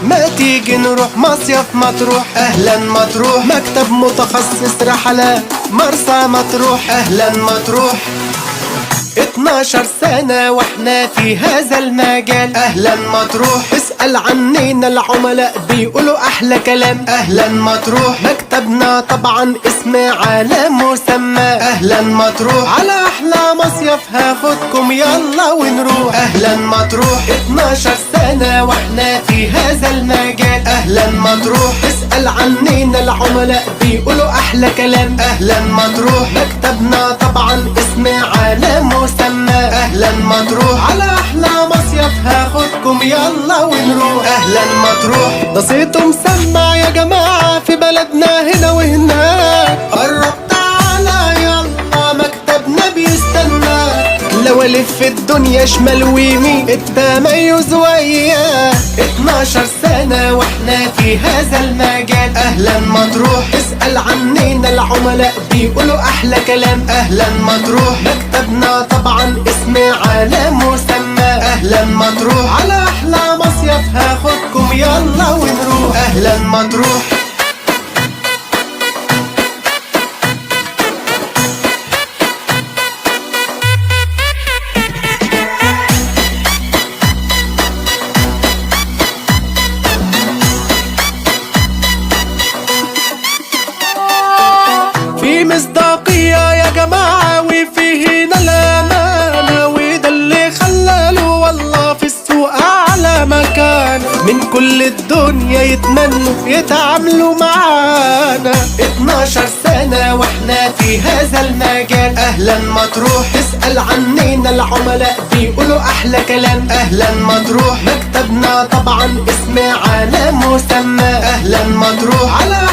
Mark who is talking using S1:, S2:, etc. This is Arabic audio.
S1: ما تيجي نروح مصيف مطروح؟ أهلا مطروح، مكتب متخصص رحلات مرسى مطروح. أهلا مطروح، 12 سنة واحنا في هذا المجال. أهلا مطروح، اسأل عنينا العملاء بيقولوا أحلى كلام. أهلا مطروح، مكتبنا طبعا اسم على مسمى. أهلا مطروح، على أحلى مصيف هاخدكم يلا ونروح. أهلا مطروح، 12 سنة واحنا في هذا المجال. أهلا مطروح، اسأل عنينا العملاء بيقولوا أحلى كلام. أهلا مطروح، مكتبنا طبعا اسم على مسمى. أهلا مطروح، على أحلى مصيف هاخدكم يلا ونروح. أهلا مطروح، ده صيته مسمع يا جماعة في بلدنا هنا وهناك. قرب تعالى يلا مكتبنا بيستنى، لو ألف الدنيا شمال ويمين التميز وياه. 12 سنة واحنا في هذا المجال. أهلا مطروح، اسأل عنينا العملاء بيقولوا أحلى كلام. أهلا مطروح، مكتبنا طبعا اسم على مسمى. أهلا مطروح، على أحلى مصيف هاخدكم يلا ونروح. أهلا مطروح، في مصداقية يا جماعة وفي هنا الأمانة، وده اللي خلاله والله في السوق أعلى مكان. من كل الدنيا يتمنوا يتعاملوا معانا. 12 سنة واحنا في هذا المجال. أهلا مطروح، اسأل عنينا العملاء بيقولوا أحلى كلام. أهلا مطروح، مكتبنا طبعا اسم على مسمى. أهلا مطروح، على